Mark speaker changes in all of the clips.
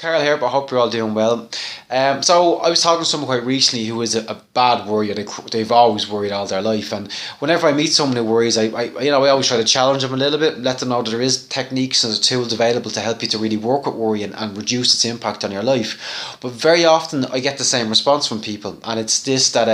Speaker 1: Carl here, but I hope you're all doing well. So I was talking to someone quite recently who is a bad worrier. They've always worried all their life, and whenever I meet someone who worries, I always try to challenge them a little bit, let them know that there is techniques and tools available to help you to really work with worry and reduce its impact on your life. But very often I get the same response from people, and it's this that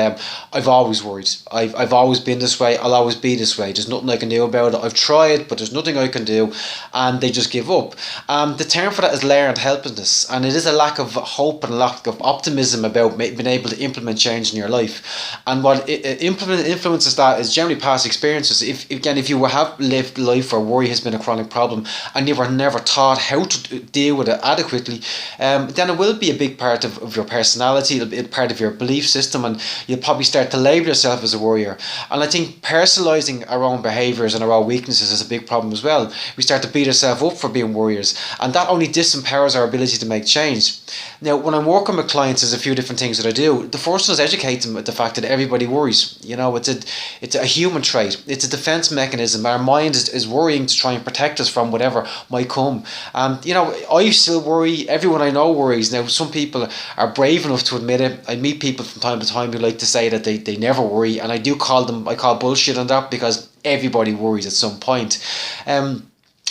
Speaker 1: I've always worried. I've always been this way. I'll always be this way. There's nothing I can do about it. I've tried, but there's nothing I can do, and they just give up. The term for that is learned helplessness, and it is a lack of hope and a lack of optimism about being able to implement change in your life. And what influences that is generally past experiences. If you have lived life where worry has been a chronic problem and you were never taught how to deal with it adequately, then it will be a big part of your personality. It'll be a part of your belief system, and you'll probably start to label yourself as a worrier. And I think personalizing our own behaviors and our own weaknesses is a big problem as well. We start to beat ourselves up for being worriers, and that only disempowers our ability to make change. Now, when I'm working with clients, there's a few different things that I do. The first one is educate them with the fact that everybody worries. It's a human trait. It's a defense mechanism. Our mind is worrying to try and protect us from whatever might come. I still worry. Everyone I know worries. Now, some people are brave enough to admit it. I meet people from time to time who like to say that they never worry, and I call bullshit on that, because everybody worries at some point.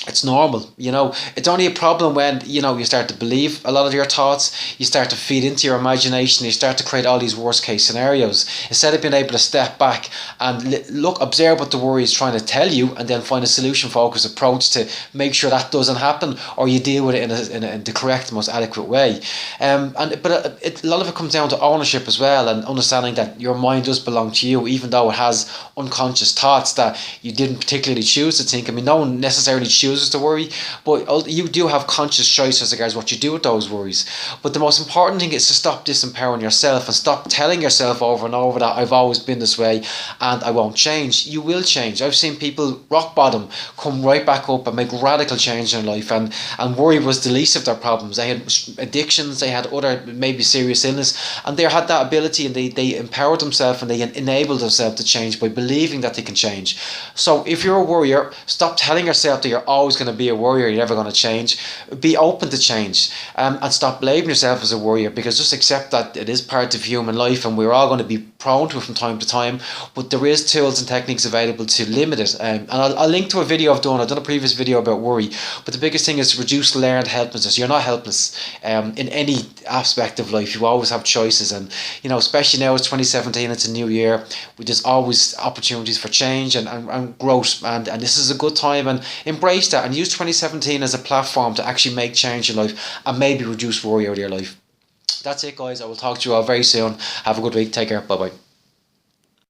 Speaker 1: It's normal, It's only a problem when, you start to believe a lot of your thoughts, you start to feed into your imagination, you start to create all these worst case scenarios. Instead of being able to step back and observe what the worry is trying to tell you, and then find a solution focused approach to make sure that doesn't happen, or you deal with it in the correct, most adequate way. But a lot of it comes down to ownership as well, and understanding that your mind does belong to you, even though it has unconscious thoughts that you didn't particularly choose to think. I mean, no one necessarily chooses to worry, but you do have conscious choice as regards what you do with those worries. But the most important thing is to stop disempowering yourself and stop telling yourself over and over that I've always been this way and I won't change. You will change. I've seen people rock bottom, come right back up and make radical change in their life, and worry was the least of their problems. They had addictions, they had other maybe serious illness, and they had that ability, and they empowered themselves and they enabled themselves to change by believing that they can change. So if you're a worrier, stop telling yourself that you're always going to be a worrier, you're never going to change. Be open to change, and stop blaming yourself as a worrier, because just accept that it is part of human life and we're all going to be prone to it from time to time, but there is tools and techniques available to limit it. And I'll link to a video I've done a previous video about worry, but the biggest thing is to reduce learned helplessness. You're not helpless in any aspect of life. You always have choices, and especially now it's 2017, it's a new year, there's always opportunities for change and growth, and this is a good time, and embrace that and use 2017 as a platform to actually make change in life and maybe reduce worry out of your life. That's it, guys. I will talk to you all very soon. Have a good week. Take care. Bye bye.